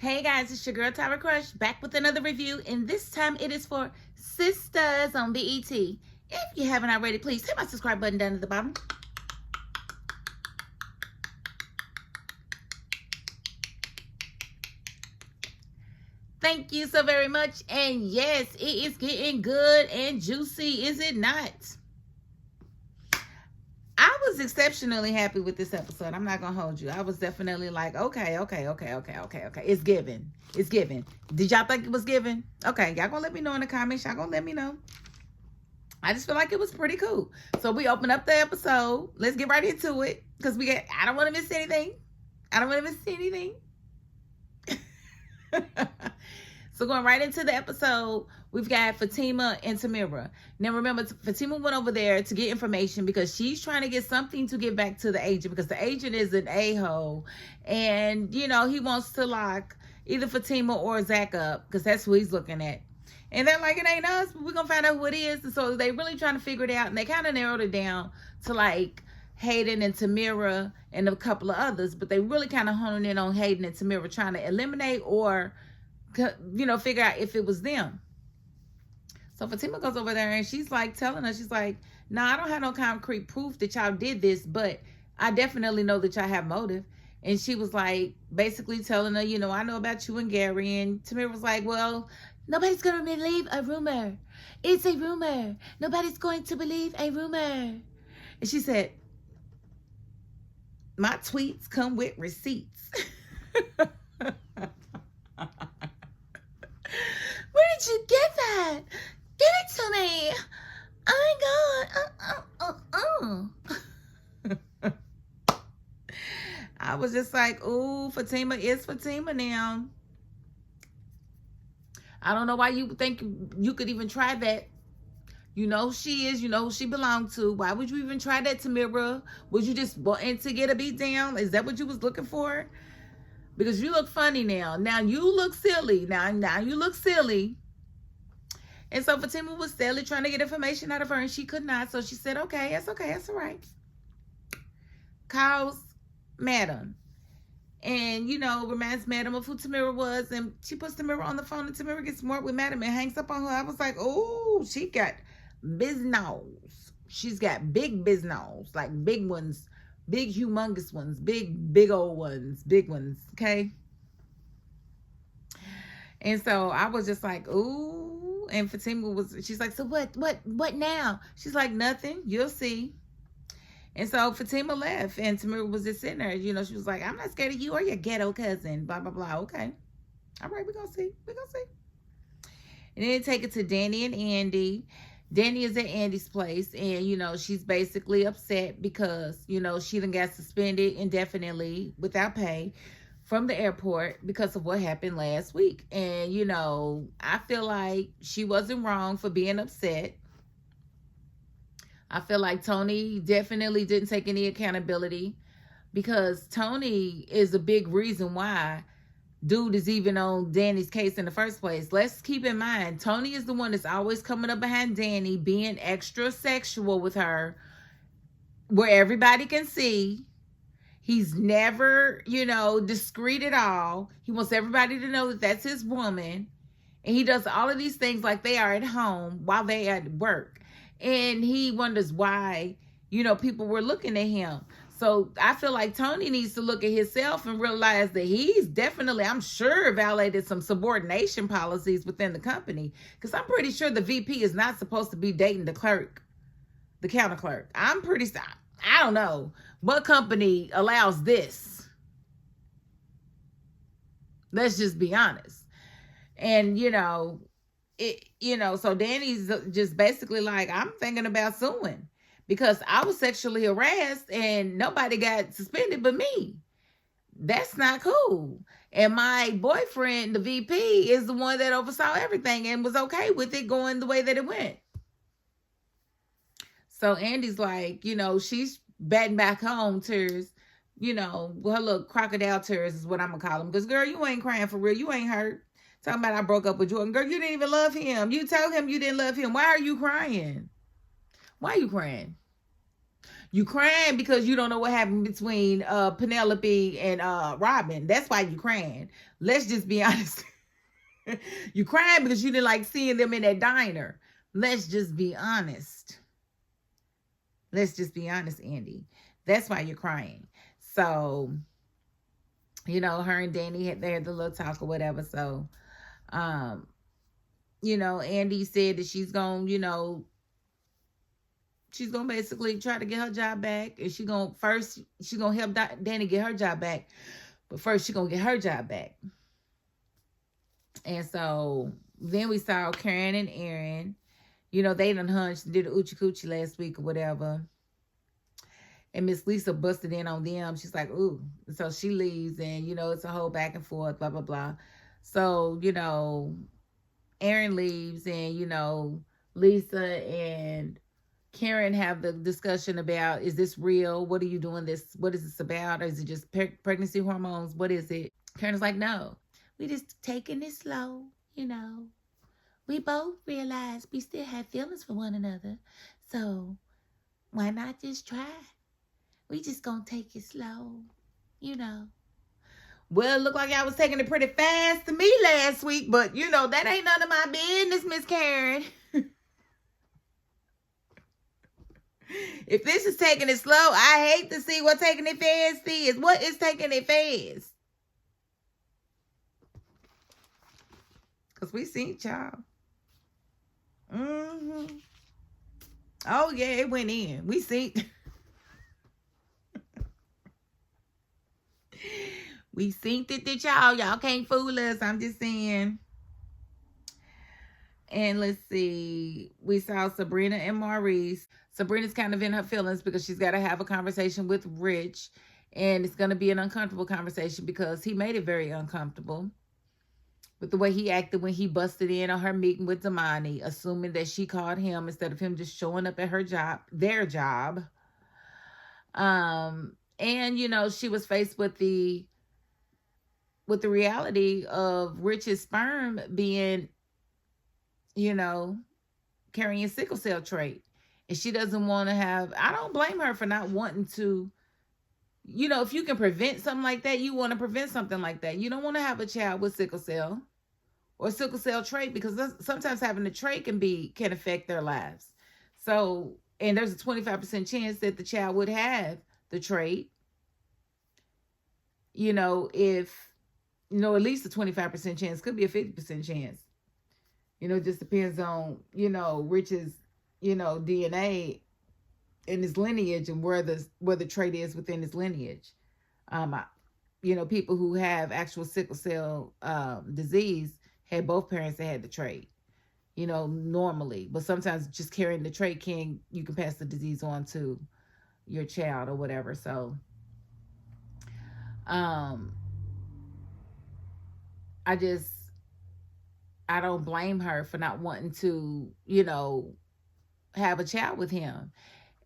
Hey guys, it's your girl Tyra Crush back with another review, and this time it is for Sistas on BET. If you haven't already, please hit my subscribe button down at the bottom. Thank you so very much. And yes, it is getting good and juicy, is it not? I was exceptionally happy with this episode. I'm not gonna hold you. I was definitely like, okay. It's giving. It's giving. Did y'all think it was giving? Okay, y'all gonna let me know in the comments. Y'all gonna let me know. I just feel like it was pretty cool. So we open up the episode. Let's get right into it. Because I don't want to miss anything. So going right into the episode, we've got Fatima and Tamira. Now remember, Fatima went over there to get information because she's trying to get something to give back to the agent, because the agent is an a-hole. And, you know, he wants to lock either Fatima or Zach up because that's who he's looking at. And they're like, it ain't us, but we're going to find out who it is. And so they really trying to figure it out. And they kind of narrowed it down to like Hayden and Tamira and a couple of others. But they really kind of honing in on Hayden and Tamira, trying to eliminate or, you know, figure out if it was them. So Fatima goes over there and she's like telling us, she's like, I don't have no concrete proof that y'all did this, but I definitely know that y'all have motive. And she was like, basically telling her, you know, I know about you and Gary. And Tamira was like, well, nobody's going to believe a rumor. It's a rumor. Nobody's going to believe a rumor. And she said, my tweets come with receipts. Where did you get that? Give it to me. Oh my God. I was just like, ooh, Fatima is Fatima now. I don't know why you think you could even try that. You know who she is. You know who she belonged to. Why would you even try that, Tamira? Would you just want to get a beat down? Is that what you was looking for? Because you look funny now. Now you look silly. Now you look silly. And so Fatima was steadily trying to get information out of her, and she could not. So she said, okay, that's all right. Calls Madam. And, you know, reminds Madam of who Tamira was. And she puts Tamira on the phone, and Tamira gets smart with Madam and hangs up on her. I was like, oh, she got business. She's got big business, like big ones, big humongous ones, big old ones, big ones, okay? And so I was just like, ooh. And Fatima she's like, so what now? She's like, nothing, you'll see. And so Fatima left, and Tamira was just sitting there. You know, she was like, I'm not scared of you or your ghetto cousin, blah, blah, blah. Okay. All right, we're going to see. And then take it to Danny and Andy. Danny is at Andy's place, and, you know, she's basically upset because, you know, she done got suspended indefinitely without pay from the airport because of what happened last week. And, you know, I feel like she wasn't wrong for being upset. I feel like Tony definitely didn't take any accountability, because Tony is a big reason why dude is even on Danny's case in the first place. Let's keep in mind, Tony is the one that's always coming up behind Danny, being extra sexual with her, where everybody can see. He's never, you know, discreet at all. He wants everybody to know that that's his woman. And he does all of these things like they are at home while they are at work. And he wonders why, you know, people were looking at him. So I feel like Tony needs to look at himself and realize that he's definitely, I'm sure, violated some subordination policies within the company. Because I'm pretty sure the VP is not supposed to be dating the clerk, the counter clerk. I don't know what company allows this. Let's just be honest. And, you know, so Danny's just basically like, I'm thinking about suing because I was sexually harassed and nobody got suspended but me. That's not cool. And my boyfriend, the VP, is the one that oversaw everything and was okay with it going the way that it went. So Andy's like, you know, she's batting back home tears, you know, her little crocodile tears is what I'm going to call them. Because, girl, you ain't crying for real. You ain't hurt. Talking about I broke up with Jordan. Girl, you didn't even love him. You told him you didn't love him. Why are you crying? Why are you crying? You crying because you don't know what happened between Penelope and Robin. That's why you crying. Let's just be honest. You crying because you didn't like seeing them in that diner. Let's just be honest. Let's just be honest, Andy. That's why you're crying. So, her and Danny they had the little talk or whatever. So, Andy said that she's gonna basically try to get her job back, and she's gonna help Danny get her job back, but first she's gonna get her job back. And so then we saw Karen and Aaron. They done hunched, did a oochie coochie last week or whatever. And Miss Lisa busted in on them. She's like, ooh. So she leaves, and, it's a whole back and forth, blah, blah, blah. So, Aaron leaves, and, Lisa and Karen have the discussion about, is this real? What are you doing this? What is this about? Or is it just pregnancy hormones? What is it? Karen's like, no, we just taking it slow, We both realize we still have feelings for one another. So why not just try? We just gonna take it slow, Well, it looked like I was taking it pretty fast to me last week, but that ain't none of my business, Miss Karen. If this is taking it slow, I hate to see what taking it fast is. What is taking it fast? Because we seen y'all. Oh, yeah, it went in. We seen. We synced it to y'all. Y'all can't fool us. I'm just saying. And let's see. We saw Sabrina and Maurice. Sabrina's kind of in her feelings because she's got to have a conversation with Rich. And it's going to be an uncomfortable conversation because he made it very uncomfortable with the way he acted when he busted in on her meeting with Damani, assuming that she called him instead of him just showing up at their job. And, she was faced with the reality of Rich's sperm being, carrying sickle cell trait. And she doesn't want to have, I don't blame her for not wanting to, if you can prevent something like that, you want to prevent something like that. You don't want to have a child with sickle cell or sickle cell trait, because sometimes having the trait can affect their lives. So, and there's a 25% chance that the child would have the trait. If, at least a 25% chance, could be a 50% chance. It just depends on, Rich's, DNA in his lineage and where the trait is within his lineage. People who have actual sickle cell disease had both parents that had the trait, normally. But sometimes just carrying the trait you can pass the disease on to your child or whatever. So, I don't blame her for not wanting to, have a child with him.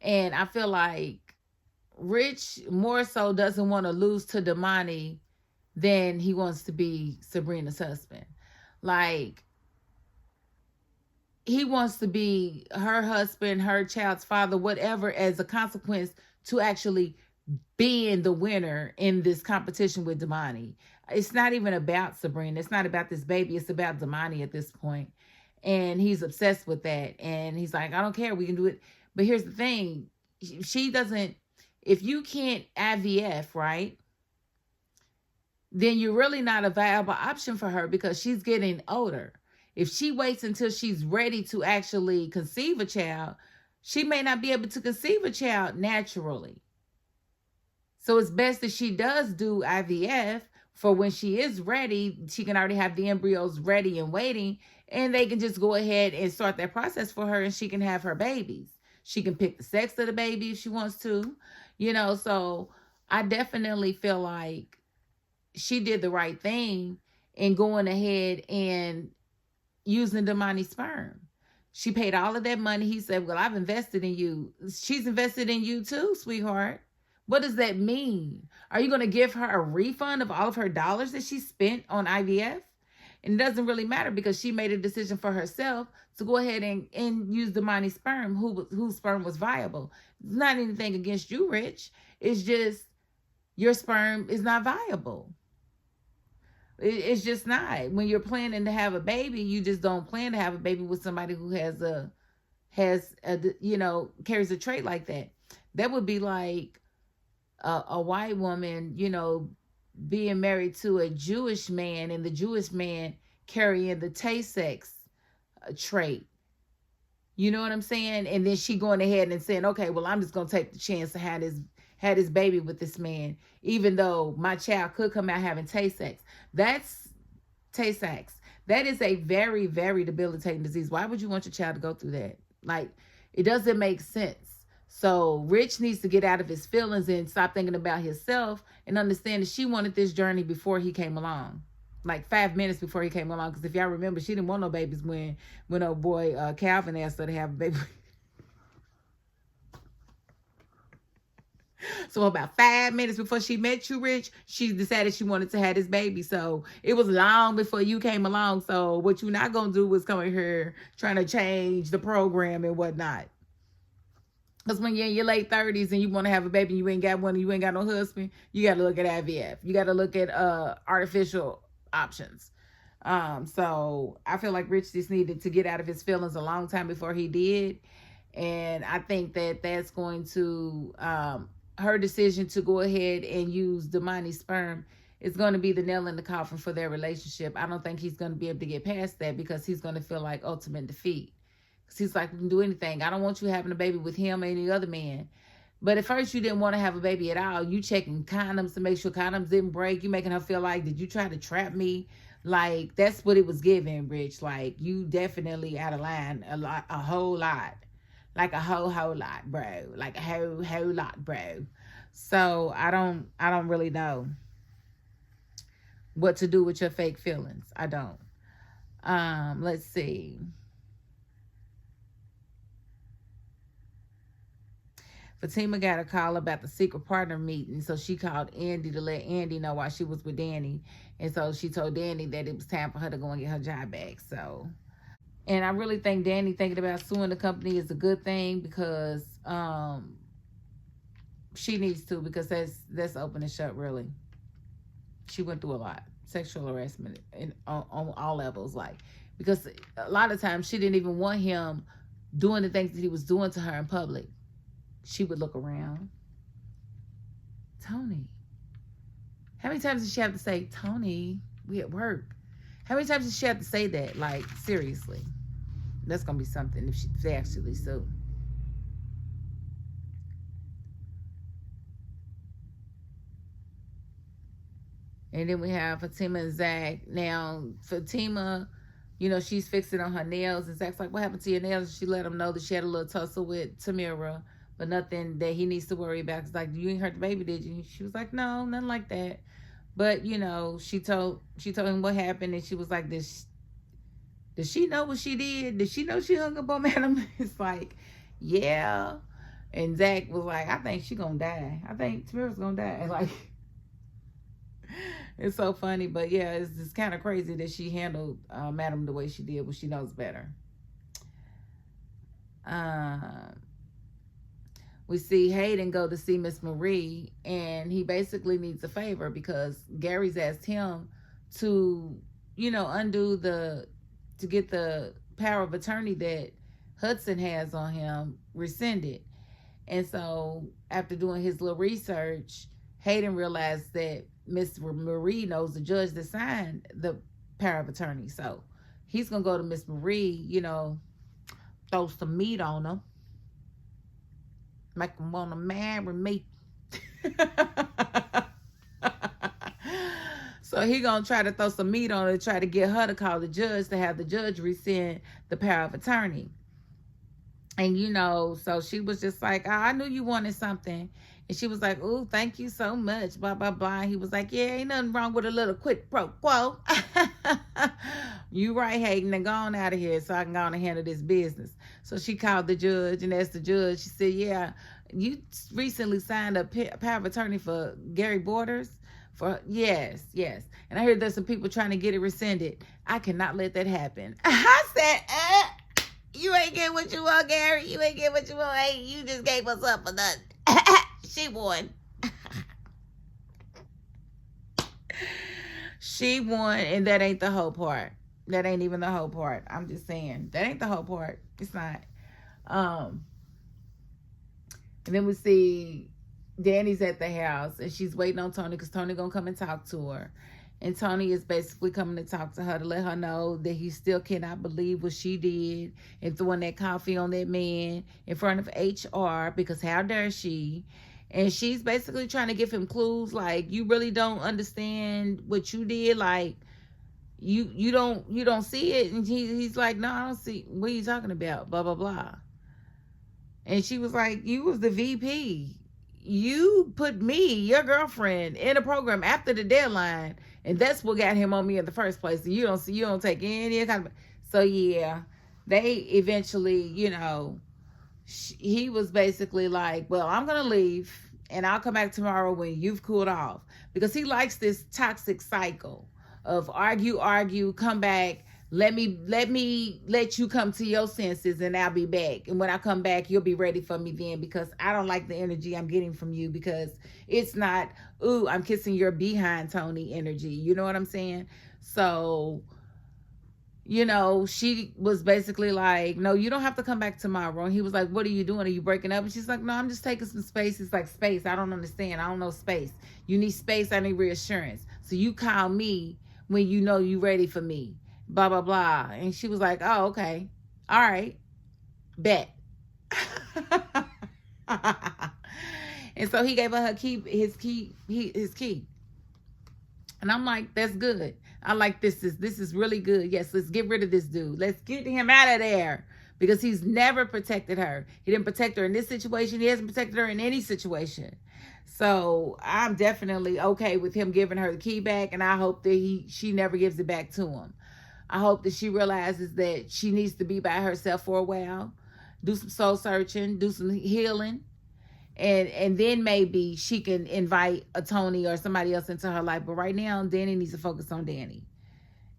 And I feel like Rich more so doesn't want to lose to Damani than he wants to be Sabrina's husband. Like, he wants to be her husband, her child's father, whatever, as a consequence to actually being the winner in this competition with Damani. It's not even about Sabrina. It's not about this baby. It's about Damani at this point. And he's obsessed with that. And he's like, I don't care. We can do it. But here's the thing. She doesn't, if you can't IVF, right, then you're really not a viable option for her because she's getting older. If she waits until she's ready to actually conceive a child, she may not be able to conceive a child naturally. So it's best that she does do IVF for when she is ready. She can already have the embryos ready and waiting, and they can just go ahead and start that process for her, and she can have her babies. She can pick the sex of the baby if she wants to, so I definitely feel like she did the right thing in going ahead and using Damani's sperm. She paid all of that money. He said, well, I've invested in you. She's invested in you too, sweetheart. What does that mean? Are you going to give her a refund of all of her dollars that she spent on IVF? And it doesn't really matter because she made a decision for herself to go ahead and use Damani's sperm, whose sperm was viable. It's not anything against you, Rich. It's just your sperm is not viable. It's just not. When you're planning to have a baby, you just don't plan to have a baby with somebody who carries a trait like that. That would be like a white woman, being married to a Jewish man, and the Jewish man carrying the Tay-sex trait. You know what I'm saying? And then she going ahead and saying, okay, well, I'm just going to take the chance to have this baby with this man, even though my child could come out having Tay-sex. That's Tay-sex. That is a very, very debilitating disease. Why would you want your child to go through that? Like, it doesn't make sense. So Rich needs to get out of his feelings and stop thinking about himself and understand that she wanted this journey before he came along. Like 5 minutes before he came along. Because if y'all remember, she didn't want no babies when old boy Calvin asked her to have a baby. So about 5 minutes before she met you, Rich, she decided she wanted to have this baby. So it was long before you came along. So what you're not going to do is come in here trying to change the program and whatnot. Because when you're in your late 30s and you want to have a baby and you ain't got one and you ain't got no husband, you got to look at IVF. You got to look at artificial options. So I feel like Rich just needed to get out of his feelings a long time before he did. And I think that that's going to, her decision to go ahead and use Damani's sperm is going to be the nail in the coffin for their relationship. I don't think he's going to be able to get past that because he's going to feel like ultimate defeat. Because he's like, we can do anything. I don't want you having a baby with him or any other man. But at first you didn't want to have a baby at all. You checking condoms to make sure condoms didn't break. You making her feel like, did you try to trap me? Like, that's what it was giving, Rich. Like, you definitely out of line a whole lot. Like a whole lot, bro. Like a whole lot, bro. So I don't really know what to do with your fake feelings. I don't. Let's see. Fatima got a call about the secret partner meeting, so she called Andy to let Andy know while she was with Danny. And so she told Danny that it was time for her to go and get her job back. So, and I really think Danny thinking about suing the company is a good thing because she needs to, because that's open and shut, really. She went through a lot. Sexual harassment on all levels, like, because a lot of times she didn't even want him doing the things that he was doing to her in public. She would look around. Tony. How many times did she have to say, Tony, we at work? How many times did she have to say that? Like, seriously. That's going to be something if they actually sue. And then we have Fatima and Zach. Now, Fatima, she's fixing on her nails. And Zach's like, what happened to your nails? She let him know that she had a little tussle with Tamira. But nothing that he needs to worry about. It's like, you ain't hurt the baby, did you? She was like, no, nothing like that. But, she told him what happened. And she was like, did she know what she did? Did she know she hung up on Madam? It's like, yeah. And Zach was like, I think she gonna die. I think Tamira's gonna die. Like, it's so funny. But yeah, it's kind of crazy that she handled Madam the way she did when she knows better. We see Hayden go to see Miss Marie, and he basically needs a favor because Gary's asked him to, to get the power of attorney that Hudson has on him rescinded. And so after doing his little research, Hayden realized that Miss Marie knows the judge that signed the power of attorney. So he's going to go to Miss Marie, throw some meat on her. Make them want to marry me. So he gonna try to throw some meat on her to try to get her to call the judge to have the judge rescind the power of attorney. And so she was just like, oh, I knew you wanted something. And she was like, oh, thank you so much, blah, blah, blah. And he was like, yeah, ain't nothing wrong with a little quid pro quo. You right, Hayden, now go on out of here so I can go on and handle this business. So she called the judge and asked the judge, she said, yeah, you recently signed a power of attorney for Gary Borders Yes, yes. And I heard there's some people trying to get it rescinded. I cannot let that happen. I said, you ain't get what you want, Gary. You ain't get what you want. Hey, you just gave us up for nothing. She won. She won, and that ain't the whole part. That ain't even the whole part. I'm just saying. That ain't the whole part. It's not. And then we see Danny's at the house, and she's waiting on Tony because Tony gonna come and talk to her. And Tony is basically coming to talk to her to let her know that he still cannot believe what she did and throwing that coffee on that man in front of HR because how dare she? And she's basically trying to give him clues like, you really don't understand what you did, like you don't see it. And he's like, no, I don't see. What are you talking about? Blah blah blah. And she was like, you was the VP. You put me, your girlfriend, in a program after the deadline, and that's what got him on me in the first place. And you don't take any kind of. So yeah, they eventually, he was basically like, well, I'm gonna leave, and I'll come back tomorrow when you've cooled off, because he likes this toxic cycle of argue, come back. Let you come to your senses, and I'll be back. And when I come back, you'll be ready for me then, because I don't like the energy I'm getting from you, because it's not, ooh, I'm kissing your behind, Tony energy. You know what I'm saying? So, she was basically like, no, you don't have to come back tomorrow. And he was like, what are you doing? Are you breaking up? And she's like, no, I'm just taking some space. It's like, space. I don't understand. I don't know space. You need space. I need reassurance. So you call me when you know you ready for me. Blah blah blah. And she was like, oh, okay, all right, bet. And so he gave her his key. And I'm like, that's good. I like this is really good. Yes, let's get rid of this dude. Let's get him out of there, because he's never protected her. He didn't protect her in this situation. He hasn't protected her in any situation. So I'm definitely okay with him giving her the key back, and I hope that she never gives it back to him. I hope that she realizes that she needs to be by herself for a while, do some soul searching, do some healing, and then maybe she can invite a Tony or somebody else into her life. But right now, Danny needs to focus on Danny.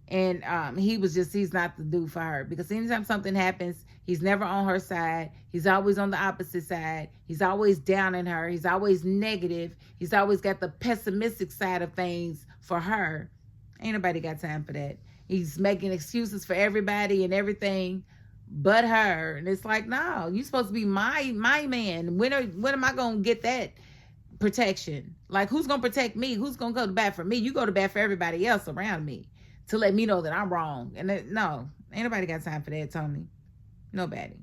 And he's not the dude for her, because anytime something happens, he's never on her side. He's always on the opposite side. He's always down on her. He's always negative. He's always got the pessimistic side of things for her. Ain't nobody got time for that. He's making excuses for everybody and everything but her. And it's like, no, you're supposed to be my man. When am I going to get that protection? Like, who's going to protect me? Who's going to go to bat for me? You go to bat for everybody else around me to let me know that I'm wrong. And no, ain't nobody got time for that, Tony. Nobody.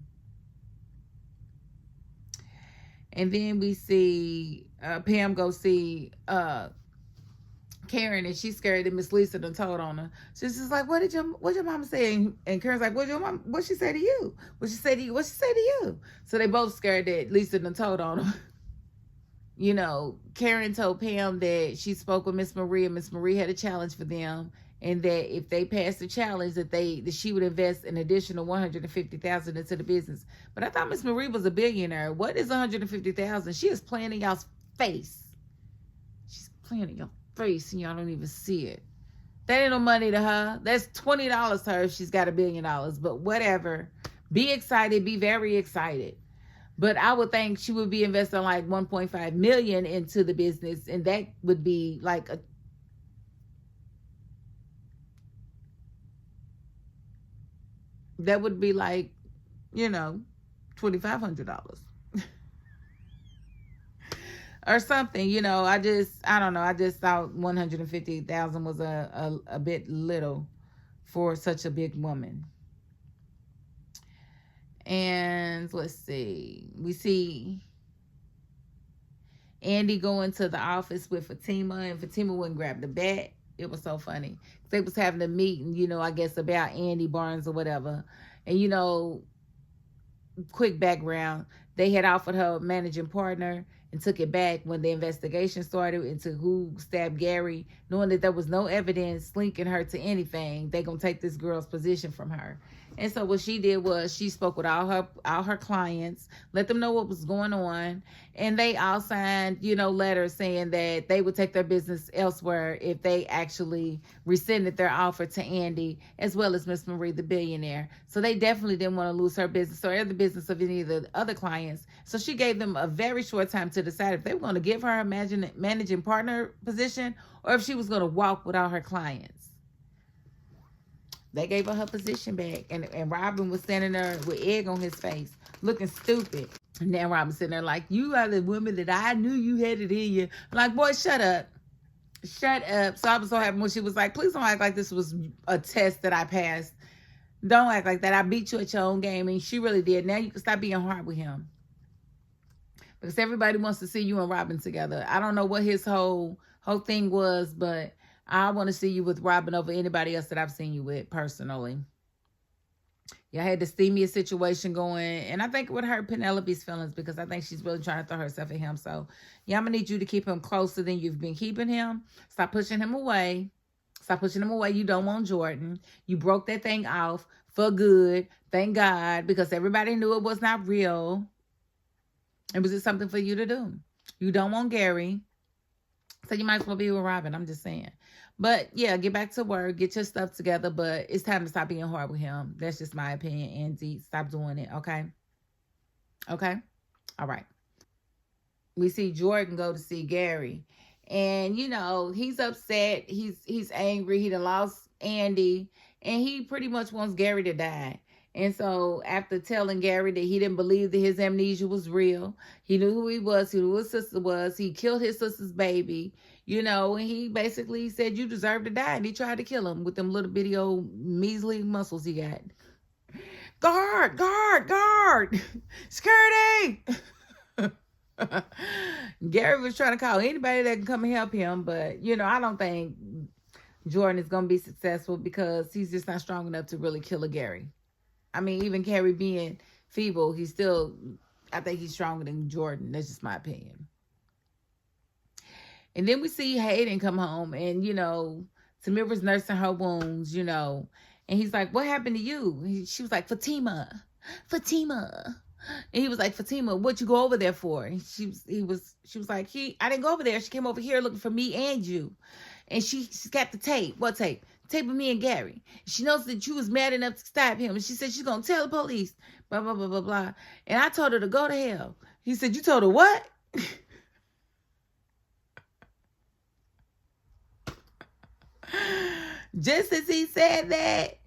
And then we see Pam go see Karen, and she's scared that Miss Lisa done told on her. She's just like, what your mama say? And Karen's like, what she say to you? What she say to you? What she say to you? So they both scared that Lisa done told on them. Karen told Pam that she spoke with Miss Marie, and Miss Marie had a challenge for them, and that if they passed the challenge, that she would invest an additional $150,000 into the business. But I thought Miss Marie was a billionaire. What is $150,000? She is playing in y'all's face. She's playing in your face, and y'all don't even see it. That ain't no money to her. That's $20 to her if she's got $1 billion. But whatever. Be excited. Be very excited. But I would think she would be investing like $1.5 million into the business, and that would be like $2,500. Or something, I don't know. I just thought 150,000 was a bit little for such a big woman. And let's see. We see Andy going to the office with Fatima, and Fatima wouldn't grab the bat. It was so funny. They was having a meeting, I guess about Andy Barnes or whatever. And, quick background, they had offered her a managing partner, and took it back when the investigation started into who stabbed Gary, knowing that there was no evidence linking her to anything. They gonna take this girl's position from her. And so what she did was she spoke with all her clients, let them know what was going on, and they all signed, letters saying that they would take their business elsewhere if they actually rescinded their offer to Andy, as well as Miss Marie the billionaire. So they definitely didn't want to lose her business or the business of any of the other clients. So she gave them a very short time to decide if they were going to give her a managing partner position or if she was going to walk without her clients. They gave her position back, and Robin was standing there with egg on his face, looking stupid. And then Robin sitting there like, you are the woman that I knew you had it in you. I'm like, boy, shut up. Shut up. So I was so happy when she was like, please don't act like this was a test that I passed. Don't act like that. I beat you at your own game. And she really did. Now you can stop being hard with him. Because everybody wants to see you and Robin together. I don't know what his whole thing was, but I want to see you with Robin over anybody else that I've seen you with personally. Y'all had the steamiest situation going, and I think it would hurt Penelope's feelings because I think she's really trying to throw herself at him. So, yeah, I'm going to need you to keep him closer than you've been keeping him. Stop pushing him away. Stop pushing him away. You don't want Jordan. You broke that thing off for good. Thank God, because everybody knew it was not real. It was just something for you to do. You don't want Gary. So you might as well be with Robin. I'm just saying. But yeah, get back to work. Get your stuff together. But it's time to stop being hard with him. That's just my opinion, Andy. Stop doing it. Okay? Okay? All right. We see Jordan go to see Gary. And, he's upset. He's angry. He done lost Andy. And he pretty much wants Gary to die. And so after telling Gary that he didn't believe that his amnesia was real, he knew who he was, he knew who his sister was, he killed his sister's baby, and he basically said, you deserve to die. And he tried to kill him with them little bitty old measly muscles he got. Guard, guard, guard, security. Gary was trying to call anybody that can come and help him. But, I don't think Jordan is going to be successful because he's just not strong enough to really kill a Gary. I mean, even Gary being feeble, I think he's stronger than Jordan. That's just my opinion. And then we see Hayden come home and, Tamira's nursing her wounds, and he's like, what happened to you? She was like, Fatima. And he was like, Fatima, what'd you go over there for? And she was like, I didn't go over there. She came over here looking for me and you. And she's got the tape. What tape? Tape of me and Gary. She knows that you was mad enough to stab him. And she said she's going to tell the police. Blah, blah, blah, blah, blah. And I told her to go to hell. He said, you told her what? Just as he said that,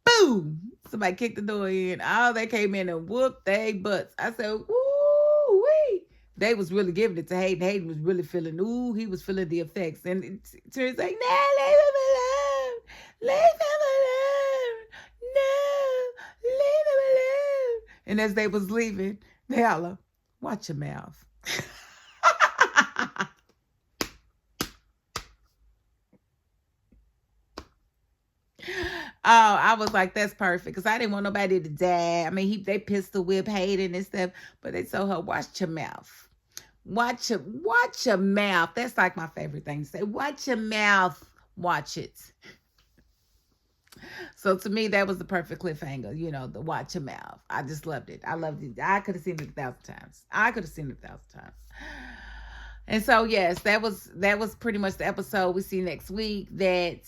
boom, somebody kicked the door in. All they came in and whooped their butts. I said, woo-wee. They was really giving it to Hayden. Hayden was really feeling, he was feeling the effects. And Terry's like, no, leave him alone. Leave him alone. No, leave him alone. And as they was leaving, they holler, watch your mouth. Oh, I was like, that's perfect. Because I didn't want nobody to die. I mean, they pistol whip Hayden and stuff. But they told her, watch your mouth. Watch your mouth. That's like my favorite thing to say. Watch your mouth. Watch it. So to me, that was the perfect cliffhanger. The watch your mouth. I just loved it. I loved it. I could have seen it 1,000 times. And so, yes, that was pretty much the episode. We see next week that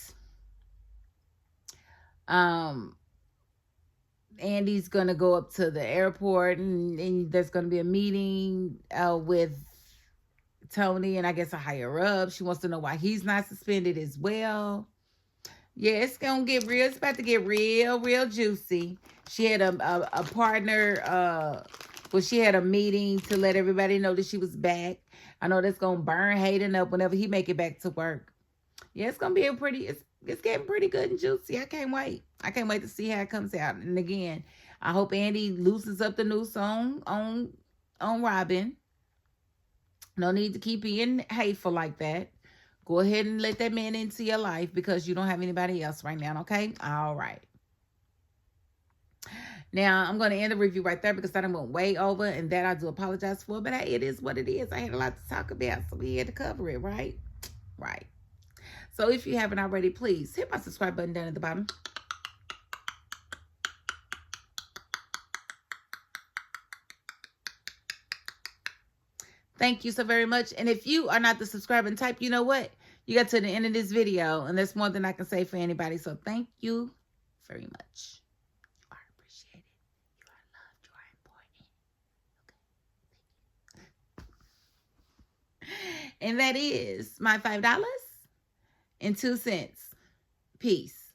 Andy's gonna go up to the airport and there's gonna be a meeting with Tony and I guess a higher up. She wants to know why he's not suspended as well. Yeah, it's gonna get real. It's about to get real juicy. She had a partner. She had a meeting to let everybody know that she was back. I know that's gonna burn Hayden up whenever he make it back to work. Yeah, it's gonna be it's getting pretty good and juicy. I can't wait. I can't wait to see how it comes out. And again, I hope Andy loosens up the noose on Robin. No need to keep being hateful like that. Go ahead and let that man into your life because you don't have anybody else right now, okay? All right. Now, I'm going to end the review right there because I done went way over, and that I do apologize for. But hey, it is what it is. I had a lot to talk about, so we had to cover it, right? Right. So if you haven't already, please hit my subscribe button down at the bottom. Thank you so very much. And if you are not the subscribing type, you know what? You got to the end of this video, and that's more than I can say for anybody. So thank you very much. You are appreciated. You are loved. You are important. Okay. And that is my $5.02. Peace.